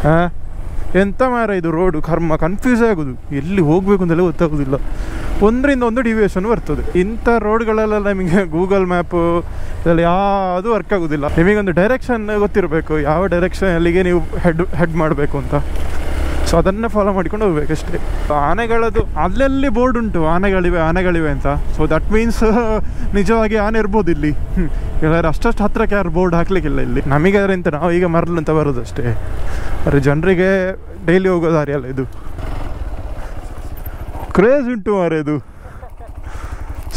ಹಾಂ, ಎಂತ ಮಾರ ಇದು ರೋಡು ಕರ್ಮ, ಕನ್ಫ್ಯೂಸೇ ಆಗೋದು, ಎಲ್ಲಿ ಹೋಗಬೇಕು ಅಂತೆಲ್ಲ ಗೊತ್ತಾಗೋದಿಲ್ಲ. ಒಂದರಿಂದ ಒಂದು ಡಿವಿಯೇಷನ್ ಬರ್ತದೆ. ಇಂಥ ರೋಡ್ಗಳೆಲ್ಲ ನಿಮಗೆ ಗೂಗಲ್ ಮ್ಯಾಪು ಇದರಲ್ಲಿ ಯಾವುದು ವರ್ಕ್ ಆಗೋದಿಲ್ಲ. ನಿಮಗೊಂದು ಡೈರೆಕ್ಷನ್ ಗೊತ್ತಿರಬೇಕು, ಯಾವ ಡೈರೆಕ್ಷನ್ ಅಲ್ಲಿಗೆ ನೀವು ಹೆಡ್ ಮಾಡಬೇಕು ಅಂತ. ಸೊ ಅದನ್ನೇ ಫಾಲೋ ಮಾಡ್ಕೊಂಡು ಹೋಗ್ಬೇಕಷ್ಟೇ. ಆನೆಗಳದ್ದು ಅಲ್ಲೆಲ್ಲಿ ಬೋರ್ಡ್ ಉಂಟು, ಆನೆಗಳಿವೆ ಅಂತ. ಸೊ ದಟ್ ಮೀನ್ಸ್ ನಿಜವಾಗಿ ಆನೆ ಇರ್ಬೋದು ಇಲ್ಲಿ. ಎಲ್ಲರೂ ಅಷ್ಟಷ್ಟು ಹತ್ರಕ್ಕೆ ಯಾರು ಬೋರ್ಡ್ ಹಾಕ್ಲಿಕ್ಕಿಲ್ಲ ಇಲ್ಲಿ. ನಮಗೆ ಅದರಿಂದ ನಾವು ಈಗ ಮರಳು ಅಂತ ಬರೋದಷ್ಟೇ. ಆದರೆ ಜನರಿಗೆ ಡೈಲಿ ಹೋಗೋ ದಾರಿ ಅಲ್ಲ ಇದು. ಕ್ರೇಜ್ ಉಂಟು ಮಾರೆ, ಇದು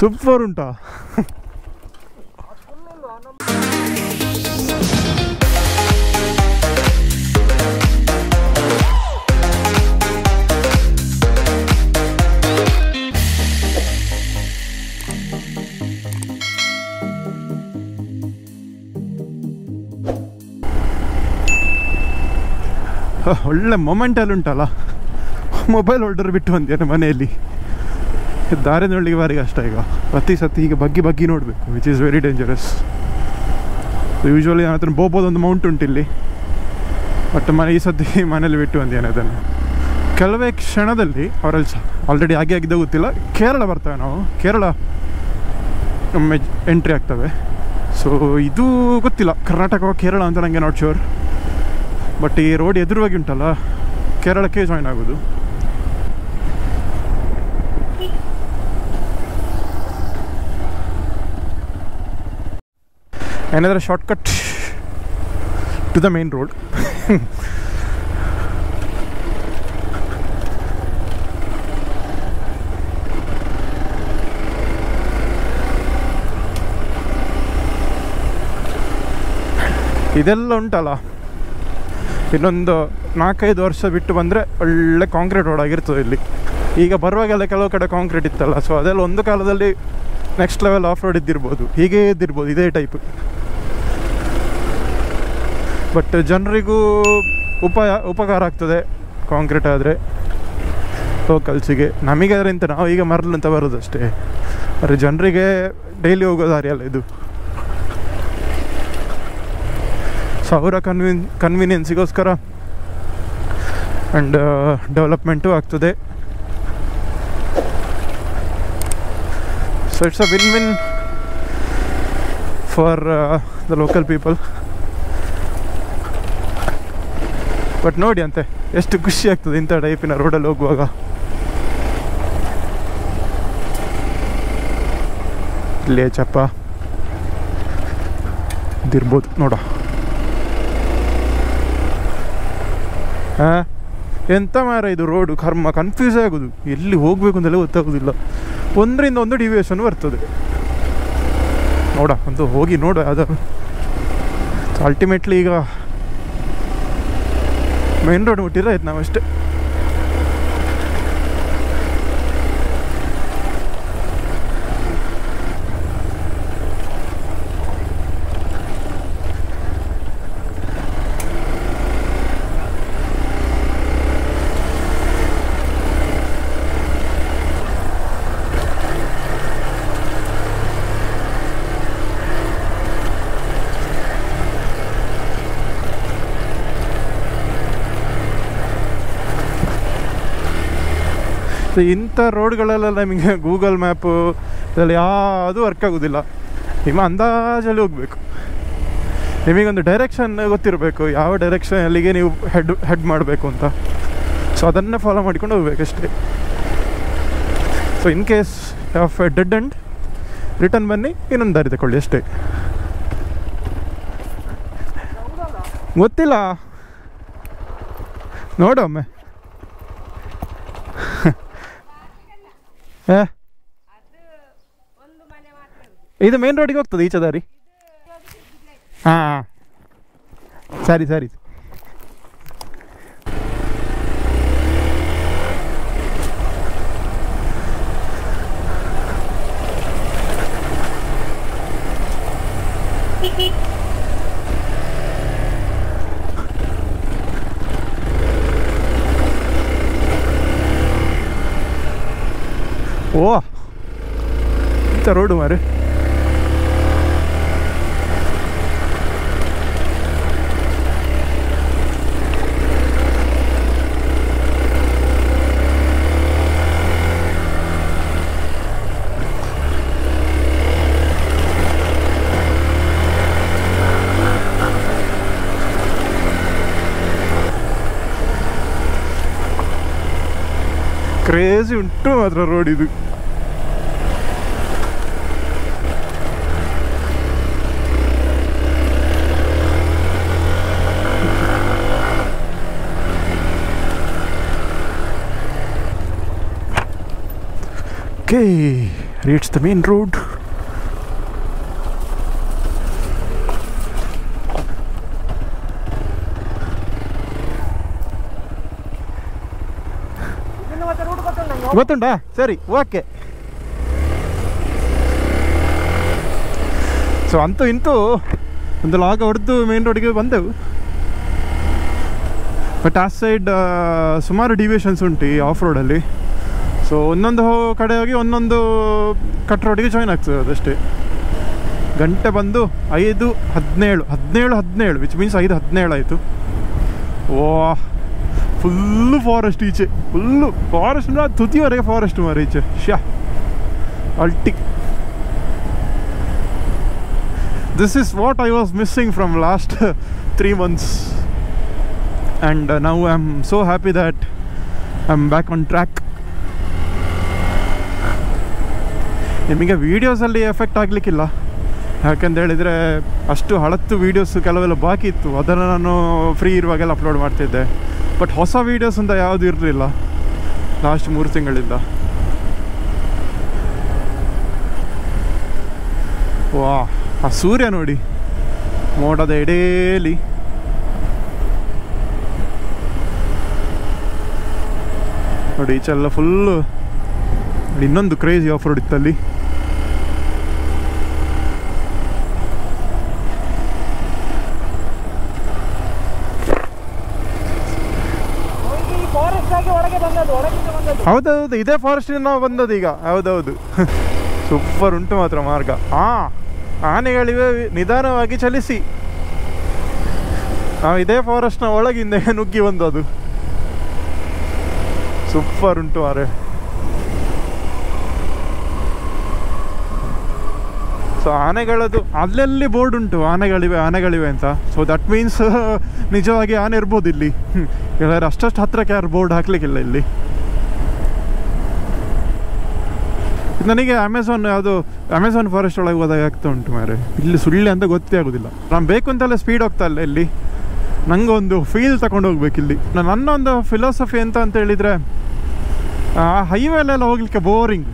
ಸೂಪರ್ ಉಂಟಾ. ಒಳ್ಳೆ ಮೊಮೆಂಟಲ್ಲಿ ಉಂಟಲ್ಲ. ಮೊಬೈಲ್ ಹೋಲ್ಡರ್ ಬಿಟ್ಟು ಬಂದೇನೆ ಮನೆಯಲ್ಲಿ. ದಾರಿ ನೋಡ್ಲಿಕ್ಕೆ ಬಾರಿ ಕಷ್ಟ ಈಗ. ಪ್ರತಿ ಸತಿ ಈಗ ಬಗ್ಗಿ ನೋಡಬೇಕು, which is very dangerous. Usually ನನ್ನ ಹತ್ರ ಬೋಬೋದೊಂದು ಮೌಂಟ್ ಉಂಟು ಇಲ್ಲಿ, ಬಟ್ ಈ ಸತಿ ಮನೇಲಿ ಬಿಟ್ಟು ಬಂದೇನೆ ಅದನ್ನು. ಕೆಲವೇ ಕ್ಷಣದಲ್ಲಿ ಅವರಲ್ಲಿ ಆಲ್ರೆಡಿ ಆಗಿದ್ದ ಗೊತ್ತಿಲ್ಲ, ಕೇರಳ ಬರ್ತವೆ. ನಾವು ಕೇರಳ ಒಮ್ಮೆ ಎಂಟ್ರಿ ಆಗ್ತವೆ. ಸೊ ಇದು ಗೊತ್ತಿಲ್ಲ, ಕರ್ನಾಟಕ ಕೇರಳ ಅಂತ ನನಗೆ ನಾಟ್ ಶ್ಯೂರ್. ಬಟ್ ಈ ರೋಡ್ ಎದುರುವಾಗಿ ಉಂಟಲ್ಲ, ಕೇರಳಕ್ಕೆ ಜಾಯ್ನ್ ಆಗೋದು. another shortcut to the main road. ಇದೆಲ್ಲ ಉಂಟಲ್ಲ, ಇನ್ನೊಂದು 4-5 ವರ್ಷ ಬಿಟ್ಟು ಬಂದರೆ ಒಳ್ಳೆ ಕಾಂಕ್ರೀಟ್ ರೋಡ್ ಆಗಿರ್ತದೆ ಇಲ್ಲಿ. ಈಗ ಬರುವಾಗೆಲ್ಲ ಕೆಲವು ಕಡೆ ಕಾಂಕ್ರೀಟ್ ಇತ್ತಲ್ಲ, ಸೊ ಅದೆಲ್ಲ ಒಂದು ಕಾಲದಲ್ಲಿ ನೆಕ್ಸ್ಟ್ ಲೆವೆಲ್ ಆಫ್ ರೋಡ್ ಇದ್ದಿರ್ಬೋದು, ಹೀಗೇ ಇದ್ದಿರ್ಬೋದು, ಇದೇ ಟೈಪ್. ಬಟ್ ಜನರಿಗೂ ಉಪಕಾರ ಆಗ್ತದೆ ಕಾಂಕ್ರೀಟ್ ಆದರೆ, ಲೋಕಲ್ಸಿಗೆ. ನಮಗೆ ಅದರಿಂದ ನಾವು ಈಗ ಮರಳು ಅಂತ ಬರೋದಷ್ಟೇ. ಆದರೆ ಜನರಿಗೆ ಡೈಲಿ ಹೋಗೋ ದಾರಿ ಅಲ್ಲ ಇದು. ಸೊ ಅವರ ಕನ್ವೀನಿಯನ್ಸಿಗೋಸ್ಕರ ಆ್ಯಂಡ್ ಡೆವಲಪ್ಮೆಂಟು ಆಗ್ತದೆ. So it's a win for the local people. But ನೋಡಿ ಅಂತೆ ಎಷ್ಟು ಖುಷಿ ಆಗ್ತದೆ ಇಂಥ ಟೈಪಿನ ರೋಡಲ್ಲಿ ಹೋಗುವಾಗ. ಇಲ್ಲೇ ಚಪ್ಪ ಇದಿರ್ಬೋದು ನೋಡ. ಹಾಂ, ಎಂತ ಮಾರ ಇದು ರೋಡು ಕರ್ಮ, ಕನ್ಫ್ಯೂಸೇ ಆಗೋದು, ಎಲ್ಲಿ ಹೋಗಬೇಕು ಅಂತೆಲ್ಲ ಗೊತ್ತಾಗೋದಿಲ್ಲ. ಒಂದರಿಂದ ಒಂದು ಡಿವಿಯೇಷನ್ ಬರ್ತದೆ ನೋಡ. ಒಂದು ಹೋಗಿ ನೋಡ ಅದು. ಅಲ್ಟಿಮೇಟ್ಲಿ ಈಗ ಮೇನ್ ರೋಡ್ ಮುಟ್ಟಿದ್ರೆ ಆಯ್ತು ನಾವಷ್ಟೇ. ಇಂಥ ರೋಡ್ಗಳೆಲ್ಲ ನಿಮಗೆ ಗೂಗಲ್ ಮ್ಯಾಪು ಇದರಲ್ಲಿ ಯಾವುದು ವರ್ಕ್ ಆಗೋದಿಲ್ಲ. ನಿಮ್ಮ ಅಂದಾಜಲ್ಲಿ ಹೋಗಬೇಕು, ನಿಮಗೊಂದು ಡೈರೆಕ್ಷನ್ ಗೊತ್ತಿರಬೇಕು, ಯಾವ ಡೈರೆಕ್ಷನ್ ಅಲ್ಲಿಗೆ ನೀವು ಹೆಡ್ ಮಾಡಬೇಕು ಅಂತ. ಸೊ ಅದನ್ನೇ ಫಾಲೋ ಮಾಡ್ಕೊಂಡು ಹೋಗ್ಬೇಕಷ್ಟೇ. So in case of dead end return ಬನ್ನಿ, ಇನ್ನೊಂದು ದಾರಿ ತಗೊಳ್ಳಿ ಅಷ್ಟೇ. ಗೊತ್ತಿಲ್ಲ, ನೋಡೊಮ್ಮೆ. ಇದು ಮೇನ್ ರೋಡಿಗೆ ಹೋಗ್ತದೆ ಈಚೆ ದಾರಿ. ಹಾಂ ಸರಿ ಸರಿ. ಓ ಇಂಥ ರೋಡು ಮಾರೆ. ಕ್ರೇಜಿ ಉಂಟು ಮಾತ್ರ ರೋಡ್ ಇದು. Okay, reach the main road. ಗೊತ್ತುಂಟಾ? ಸರಿ, ಓಕೆ. ಸೊ ಅಂತೂ ಇಂತೂ ಒಂದು ಲಾಗ ಹೊಡೆದು ಮೇನ್ ರೋಡಿಗೆ ಬಂದೆವು. ಬಟ್ ಆ ಸೈಡ್ ಸುಮಾರು ಡಿವಿಯೇಷನ್ಸ್ ಉಂಟು ಈ ಆಫ್ ರೋಡಲ್ಲಿ. ಸೊ ಒಂದೊಂದು ಕಡೆ ಹೋಗಿ ಒಂದೊಂದು ಕಟ್ ರೋಡಿಗೆ ಜಾಯ್ನ್ ಆಗ್ತದೆ ಅದಷ್ಟೇ. ಗಂಟೆ ಬಂದು 5:17 ವಿಚ್ ಮೀನ್ಸ್ 5:17 ಆಯಿತು. ವಾ, ಫುಲ್ಲು ಫಾರೆಸ್ಟ್ ಈಚೆ, ಫುಲ್ಲು ಫಾರೆಸ್ಟ್, ತುದಿವರೆಗೆ ಫಾರೆಸ್ಟ್ ಮಾರ ಈಚೆ. ಅಲ್ಟಿ. This is what I was missing from last 3 months and now I am so happy that I am back on track. ನಿಮಗೆ ವೀಡಿಯೋಸಲ್ಲಿ ಎಫೆಕ್ಟ್ ಆಗಲಿಕ್ಕಿಲ್ಲ, ಯಾಕಂತ ಹೇಳಿದರೆ ಅಷ್ಟು ಹಳತ್ತು ವೀಡಿಯೋಸ್ ಕೆಲವೆಲ್ಲ ಬಾಕಿ ಇತ್ತು, ಅದನ್ನು ನಾನು ಫ್ರೀ ಇರುವಾಗೆಲ್ಲ ಅಪ್ಲೋಡ್ ಮಾಡ್ತಿದ್ದೆ. ಬಟ್ ಹೊಸ ವೀಡಿಯೋಸ್ ಅಂತ ಯಾವುದು ಇರಲಿಲ್ಲ ಲಾಸ್ಟ್ 3 ತಿಂಗಳಿಂದ. ವಾ, ಆ ಸೂರ್ಯ ನೋಡಿ ಮೋಡದ ಎಡೇಲಿ. ನೋಡಿ ಈಚೆಲ್ಲ ಫುಲ್ಲು. ಇನ್ನೊಂದು ಕ್ರೇಜಿ ಆಫ್ ರೋಡ್ ಇತ್ತಲ್ಲಿ. ಹೌದೌದು, ಇದೇ ಫಾರೆಸ್ಟಿಂದ ನಾವು ಬಂದದ್ದು ಈಗ. ಹೌದೌದು, ಸೂಪರ್ ಉಂಟು ಮಾತ್ರ ಮಾರ್ಗ. ಆನೆಗಳಿವೆ, ನಿಧಾನವಾಗಿ ಚಲಿಸಿ. ನಾವು ಇದೇ ಫಾರೆಸ್ಟ್ನ ಒಳಗಿಂದ ನುಗ್ಗಿ ಬಂದದ್ದು. ಸೂಪರ್ ಉಂಟು ಮಾರೆ. ಸೊ ಆನೆಗಳದ್ದು ಅಲ್ಲೆಲ್ಲಿ ಬೋರ್ಡ್ ಉಂಟು, ಆನೆಗಳಿವೆ ಅಂತ. ಸೊ ದಟ್ ಮೀನ್ಸ್ ನಿಜವಾಗಿ ಆನೆ ಇರ್ಬೋದು ಇಲ್ಲಿ. ಎಲ್ಲರೂ ಅಷ್ಟಷ್ಟು ಹತ್ರಕ್ಕೆ ಯಾರು ಬೋರ್ಡ್ ಹಾಕ್ಲಿಕ್ಕಿಲ್ಲ ಇಲ್ಲಿ. ನನಗೆ ಅಮೆಝಾನ್ ಫಾರೆಸ್ಟ್ ಒಳಗೆ ಹೋದಾಗ ಆಗ್ತಾ ಉಂಟು ಮಾರೆ, ಇಲ್ಲಿ ಸುಳ್ಳೆ ಅಂತ ಗೊತ್ತೇ ಆಗೋದಿಲ್ಲ. ನಾನು ಬೇಕು ಅಂತೆಲ್ಲ ಸ್ಪೀಡ್ ಹೋಗ್ತಾ ಇಲ್ಲ ಇಲ್ಲಿ, ನನಗೆ ಒಂದು ಫೀಲ್ ತಗೊಂಡು ಹೋಗ್ಬೇಕು ಇಲ್ಲಿ. ನನ್ನ ಒಂದು ಫಿಲಾಸಫಿ ಅಂತ ಹೇಳಿದರೆ, ಹೈವೇಲೆಲ್ಲ ಹೋಗ್ಲಿಕ್ಕೆ ಬೋರಿಂಗ್.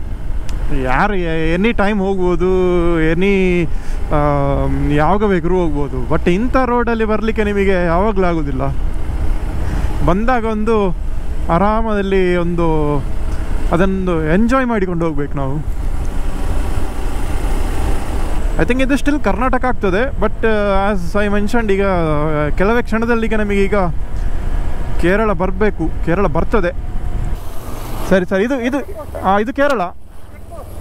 ಯಾರು ಎನಿ ಟೈಮ್ ಹೋಗ್ಬೋದು, ಯಾವಾಗ ಬೇಕಾದ್ರೂ ಹೋಗ್ಬೋದು. ಬಟ್ ಇಂಥ ರೋಡಲ್ಲಿ ಬರಲಿಕ್ಕೆ ನಿಮಗೆ ಯಾವಾಗಲೂ ಆಗೋದಿಲ್ಲ. ಬಂದಾಗ ಒಂದು ಆರಾಮದಲ್ಲಿ ಅದನ್ನು ಎಂಜಾಯ್ ಮಾಡಿಕೊಂಡು ಹೋಗ್ಬೇಕು ನಾವು. ಐ ಥಿಂಕ್ ಇದು ಸ್ಟಿಲ್ ಕರ್ನಾಟಕ ಆಗ್ತದೆ. ಬಟ್ ಆ್ಯಸ್ ಐ ಮೆನ್ಷನ್ಡ್, ಈಗ ಕೆಲವೇ ಕ್ಷಣದಲ್ಲಿ ಈಗ ನಮಗೀಗ ಕೇರಳ ಬರಬೇಕು, ಕೇರಳ ಬರ್ತದೆ. ಸರಿ, ಇದು ಕೇರಳ.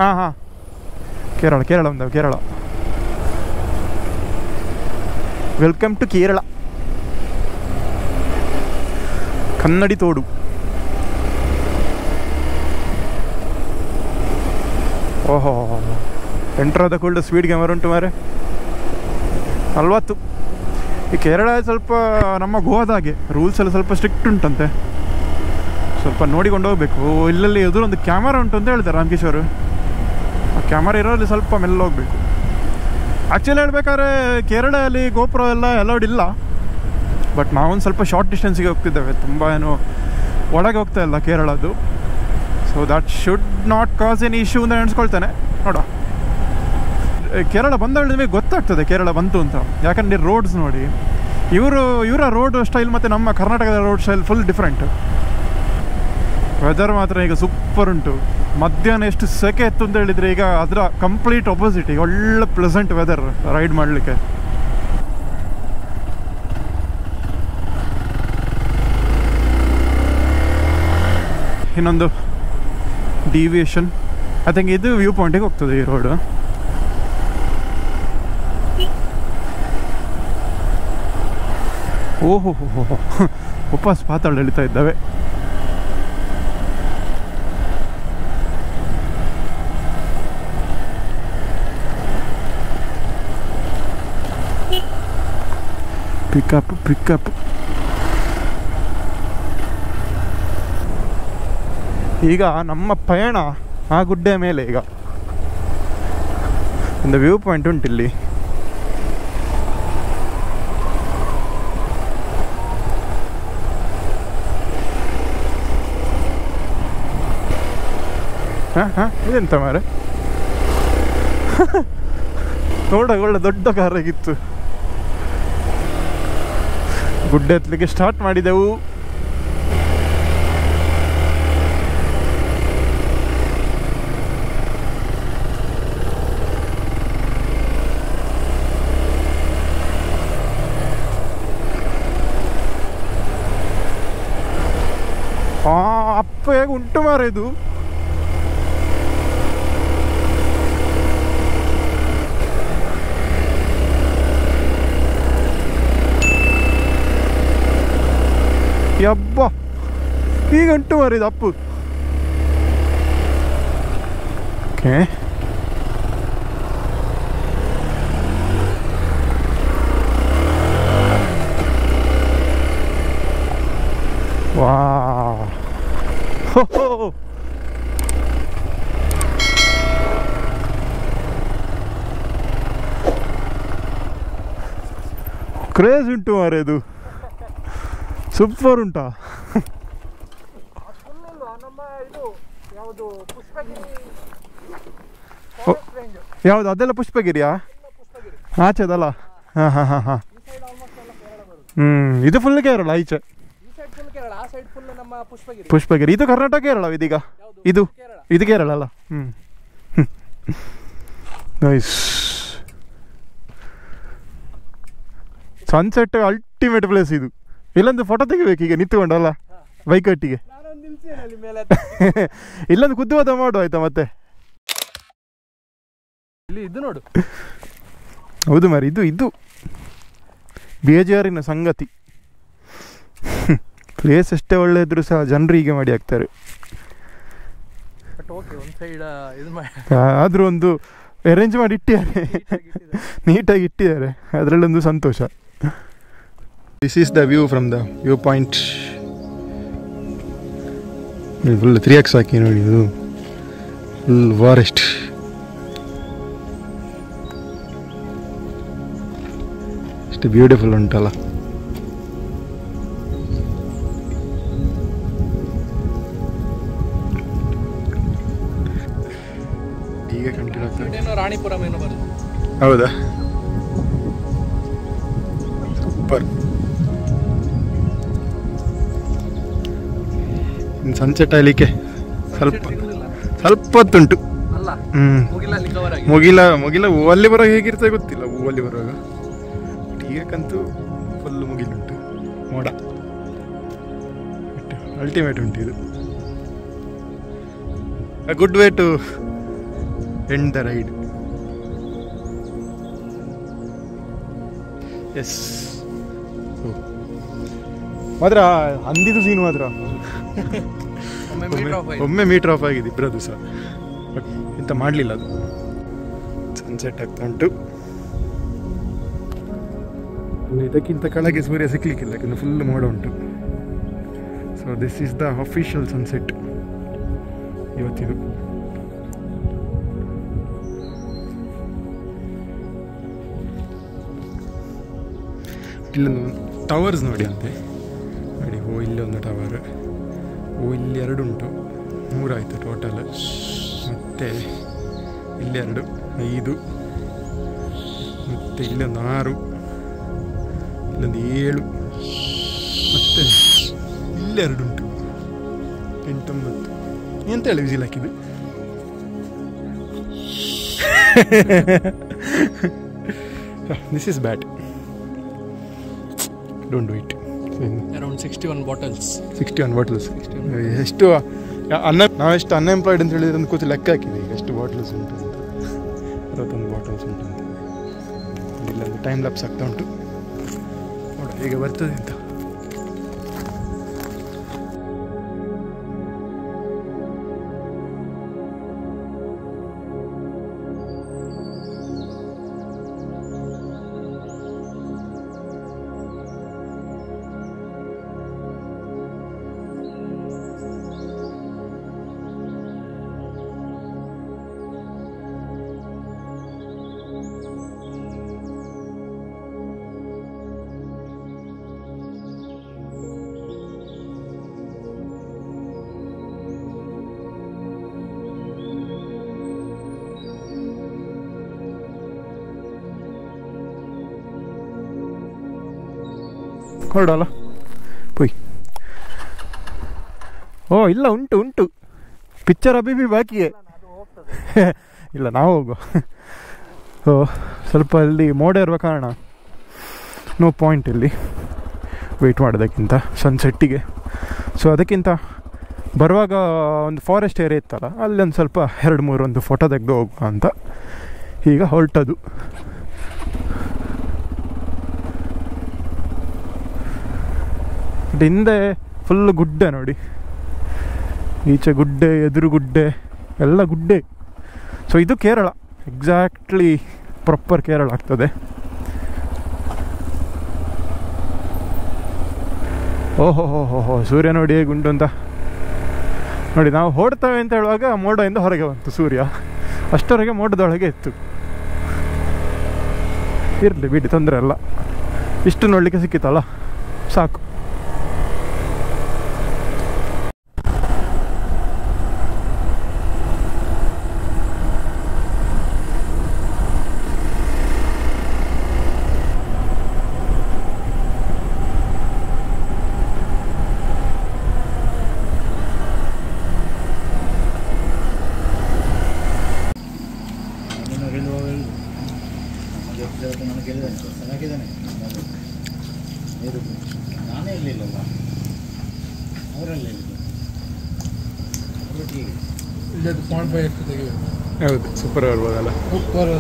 ಹಾಂ, ಕೇರಳ ಒಂದು ಕೇರಳ. Welcome to Kerala. ಕನ್ನಡಿ ತೋಡು. ಓಹೋ, ಎಂಟ್ರಾದ ಕೂಡಲೇ ಸ್ಪೀಡ್ ಕ್ಯಾಮರಾ ಉಂಟು ಮಾರೆ, 40. ಈ ಕೇರಳ ಸ್ವಲ್ಪ ನಮ್ಮ ಗೋವಾದಾಗೆ ರೂಲ್ಸ್ ಎಲ್ಲ ಸ್ವಲ್ಪ ಸ್ಟ್ರಿಕ್ಟ್ ಉಂಟಂತೆ, ಸ್ವಲ್ಪ ನೋಡಿಕೊಂಡು ಹೋಗ್ಬೇಕು. ಇಲ್ಲಲ್ಲಿ ಎದುರೊಂದು ಕ್ಯಾಮರಾ ಉಂಟು ಅಂತ ಹೇಳ್ತಾರೆ ರಾಮಕೇಶ್ವರು. ಆ ಕ್ಯಾಮರಾ ಇರೋಲ್ಲಿ ಸ್ವಲ್ಪ ಮೆಲ್ಲ ಹೋಗ್ಬೇಕು. ಆ್ಯಕ್ಚುಲಿ ಹೇಳ್ಬೇಕಾದ್ರೆ ಕೇರಳದಲ್ಲಿ ಗೋಪುರ ಎಲ್ಲ ಅಲೌಡ್ ಇಲ್ಲ. ಬಟ್ ನಾವೊಂದು ಸ್ವಲ್ಪ ಶಾರ್ಟ್ ಡಿಸ್ಟೆನ್ಸಿಗೆ ಹೋಗ್ತಿದ್ದೇವೆ, ತುಂಬ ಏನು ಒಳಗೆ ಹೋಗ್ತಾ ಇಲ್ಲ ಕೇರಳದ್ದು. So that should not cause any issue ಅಂತ ನೆನೆಸ್ಕೊಳ್ತೇನೆ. ನೋಡ, ಕೇರಳ ಬಂದವಳು ನಿಮಗೆ ಗೊತ್ತಾಗ್ತದೆ ಕೇರಳ ಬಂತು ಅಂತ. ಯಾಕಂದರೆ ರೋಡ್ಸ್ ನೋಡಿ, ಇವರ ರೋಡ್ ಸ್ಟೈಲ್ ಮತ್ತು ನಮ್ಮ ಕರ್ನಾಟಕದ road style full different. Weather ಮಾತ್ರ ಈಗ ಸೂಪರ್ ಉಂಟು. ಮಧ್ಯಾಹ್ನ ಎಷ್ಟು ಸೆಕೆ ಇತ್ತು ಅಂತ ಹೇಳಿದರೆ, ಈಗ ಅದರ ಕಂಪ್ಲೀಟ್ ಅಪೋಸಿಟ್. ಈಗ ಒಳ್ಳೆ ಪ್ಲೆಸೆಂಟ್ ವೆದರ್ ರೈಡ್ ಮಾಡಲಿಕ್ಕೆ. ಇನ್ನೊಂದು ಡಿವಿಯೇಷನ್, ಐ ಥಿಂಕ್ ಇದು ವ್ಯೂ ಪಾಯಿಂಟಿಗೆ ಹೋಗ್ತದೆ ಈ ರೋಡ್. ಓಹೋ, ವಾಪಸ್ ಪಾತಾಳ ಎಳಿತಾ ಇದ್ದಾವೆ. ಪಿಕಪ್. ಈಗ ನಮ್ಮ ಪಯಣ ಆ ಗುಡ್ಡೆ ಮೇಲೆ. ಈಗ ಒಂದು ವ್ಯೂ ಪಾಯಿಂಟ್ ಉಂಟಿಲ್ಲಿ. ಇದೆಂತ ಮಾರೆ ನೋಡ, ಒಳ್ಳೆ ದೊಡ್ಡ ಕಾರ್ ಆಗಿತ್ತು. ಗುಡ್ಡೆ ಹತ್ತಲಿಕ್ಕೆ ಸ್ಟಾರ್ಟ್ ಮಾಡಿದೆವು. ಅಪ್ಪ ಹೇಗೆ ಉಂಟು ಮಾರ ಇದು. ಯಬ್ಬ ಈಗ ಉಂಟು ಮಾರಿದ ಅಪ್ಪು. ಓಕೆ, ವಾ ಕ್ರೇಜ್ ಉಂಟು ಮಾರೆ ಇದು. ಸೂಪರ್ ಉಂಟಾ? ಯಾವುದು ಅದೆಲ್ಲ ಪುಷ್ಪಗಿರಿಯಾ? ಆಚೆದಲ್ಲ? ಹಾಂ ಹಾಂ ಹಾಂ ಹಾಂ. ಇದು ಫುಲ್ ಕೇರಳ ಈಚೆ. ಪುಷ್ಪಗಿರಿ ಇದು ಕರ್ನಾಟಕ ಕೇರಳ ಇದೀಗ. ಇದು ಕೇರಳ ಅಲ್ಲ? ನೈಸ್. ಸನ್ಸೆಟ್ ಅಲ್ಟಿಮೇಟ್ ಪ್ಲೇಸ್ ಇದು. ಇಲ್ಲೊಂದು ಫೋಟೋ ತೆಗಿಬೇಕು ಈಗ ನಿಂತ್ಕೊಂಡಲ್ಲ ಬೈಕ್ ಒಟ್ಟಿಗೆ. ಇಲ್ಲೊಂದು ಕುದ್ದುವಾದ ಮಾಡು ಆಯ್ತಾ ಮತ್ತೆ. ಇದು ನೋಡು. ಹೌದು ಮಾರಿ, ಇದು ಬೇಜಾರಿನ ಸಂಗತಿ. ಪ್ಲೇಸ್ ಎಷ್ಟೇ ಒಳ್ಳೆ ಇದ್ರು ಸಹ ಜನರು ಹೀಗೆ ಮಾಡಿ ಹಾಕ್ತಾರೆ. ಆದರೂ ಒಂದು ಅರೇಂಜ್ ಮಾಡಿ ಇಟ್ಟಿದ್ದಾರೆ, ನೀಟಾಗಿ ಇಟ್ಟಿದ್ದಾರೆ, ಅದರಲ್ಲೊಂದು ಸಂತೋಷ. This is the view from the view point. Full 3x ಹಾಕಿ ನೋಡಿ, ಇದು ಫುಲ್ ಫಾರೆಸ್ಟ್. ಎಷ್ಟು ಬ್ಯೂಟಿಫುಲ್ ಉಂಟಲ್ಲ. ಈಗ ಕಂಟಿನ್ಯೂ ರಾಣಿಪುರಂ ಏನೋ ಬರುತ್ತೆ. ಹೌದಾ? ಸೂಪರ್. ಸನ್ಸೆಟ್ ಆಗಲಿಕ್ಕೆ ಸ್ವಲ್ಪ ಹೊತ್ತುಂಟು. ಮುಗಿಲ ಅಲ್ಲಿ ಬರುವಾಗ ಹೇಗಿರ್ತದೆ ಗೊತ್ತಿಲ್ಲ. ಅಲ್ಲಿ ಬರುವಾಗ ಈಗಕ್ಕಂತೂ ಫುಲ್ ಮುಗಿಲುಂಟು, ಮೋಡ ಅಲ್ಟಿಮೇಟ್ ಉಂಟು. ಇದು a good way to end the ride. Yes, ಮಾತ್ರ ಅಂದಿದ್ದು ಸೀನು ಮಾತ್ರ ಒಮ್ಮೆ ಮೀಟರ್ ಆಫ್ ಆಗಿದೆ ಇಬ್ಬರದು ಸಹ. ಬಟ್ ಎಂತ ಮಾಡಲಿಲ್ಲ, ಅದು ಸನ್ಸೆಟ್ ಆಗ್ತಾ ಉಂಟು. ಇದಕ್ಕಿಂತ ಕೆಳಗೆ ಸೂರ್ಯ ಸಿಗ್ಲಿಕ್ಕಿಲ್ಲ, ಯಾಕಂದರೆ ಫುಲ್ ಮೋಡ ಉಂಟು. So this is the official sunset ಇವತ್ತಿದು. ಇಲ್ಲೊಂದು ಟವರ್ಸ್ ನೋಡಿ ಅಂತೆ, ನೋಡಿ. ಇಲ್ಲೊಂದು ಟವರ್, ಇಲ್ಲಿ 2 ಉಂಟು, 3 ಆಯಿತು ಟೋಟಲ್. ಮತ್ತು ಇಲ್ಲಿ 2, 5, ಮತ್ತು ಇಲ್ಲೊಂದು 6, ಇಲ್ಲೊಂದು 7, ಮತ್ತು ಇಲ್ಲಿ 2 ಉಂಟು, 8, 9. ಎಂತ ಹೇಳಿ ವಿಸಿಲ್ ಹಾಕಿದ್ದು. This is bad, don't do it. Around 61 bottles. ಎಷ್ಟು ನಾವೆಷ್ಟು ಅನ್ಎಂಪ್ಲಾಯ್ಡ್ ಅಂತ ಹೇಳಿದ್ರೆ ಒಂದು ಕೂತು ಲೆಕ್ಕ ಹಾಕಿದೆ. ಈಗ ಎಷ್ಟು ಬಾಟಲ್ಸ್ ಉಂಟು ಅಂತ, 61 ಬಾಟಲ್ಸ್ ಉಂಟು ಅಂತ. ಇಲ್ಲೊಂದು ಟೈಮ್ ಲ್ಯಾಪ್ಸ್ ಆಗ್ತಾ ಉಂಟು, ನೋಡ ಹೇಗೆ ಬರ್ತದೆ ಅಂತ. ಹೊರಡಲ್ಲ ಪುಯ್. ಓ ಇಲ್ಲ, ಉಂಟು ಉಂಟು ಪಿಕ್ಚರ್ ಅಭಿಬಿ ಬಾಕಿಯೇ. ಇಲ್ಲ ನಾವು ಹೋಗುವ. ಓ ಸ್ವಲ್ಪ ಅಲ್ಲಿ ಮೋಡ ಇರುವ ಕಾರಣ ನೋ ಪಾಯಿಂಟ್ ಇಲ್ಲಿ ವೆಯ್ಟ್ ಮಾಡೋದಕ್ಕಿಂತ ಸನ್ಸೆಟ್ಟಿಗೆ. ಸೊ ಅದಕ್ಕಿಂತ ಬರುವಾಗ ಒಂದು ಫಾರೆಸ್ಟ್ ಏರಿಯಾ ಇತ್ತಲ್ಲ, ಅಲ್ಲೊಂದು ಸ್ವಲ್ಪ 2-3 ಒಂದು ಫೋಟೋ ತೆಗೆದು ಹೋಗುವ ಅಂತ ಈಗ ಹೊರಟದು. ಹಿಂದೆ ಫುಲ್ ಗುಡ್ಡೆ ನೋಡಿ, ಈಚೆ ಗುಡ್ಡೆ, ಎದುರು ಗುಡ್ಡೆ, ಎಲ್ಲ ಗುಡ್ಡೆ. ಸೊ ಇದು ಕೇರಳ, ಎಕ್ಸಾಕ್ಟ್ಲಿ ಪ್ರಾಪರ್ ಕೇರಳ ಆಗ್ತದೆ. ಓಹೋ ಹೋ ಹೋ ಹೋ, ಸೂರ್ಯ ನೋಡಿ ಹೇಗುಂಟು ಅಂತ ನೋಡಿ. ನಾವು ಹೊಡ್ತೇವೆ ಅಂತ ಹೇಳುವಾಗ ಮೋಡದಿಂದ ಹೊರಗೆ ಬಂತು ಸೂರ್ಯ, ಅಷ್ಟರವರೆಗೆ ಮೋಡದೊಳಗೆ ಇತ್ತು. ಇರಲಿ ಬಿಡಿ, ತೊಂದರೆ ಅಲ್ಲ, ಇಷ್ಟು ನೋಡಲಿಕ್ಕೆ ಸಿಕ್ಕಿತ್ತಲ್ಲ ಸಾಕು. ನಾನೇ ಇರಲಿಲ್ಲಲ್ಲ, ಅವರಲ್ಲೇ ಇದು 0.5 ತೆಗಿಬೇಕು. ಹೌದು, ಸೂಪರ್ ಬರ್ಬೋದಲ್ಲ. ಸೂಪರ್.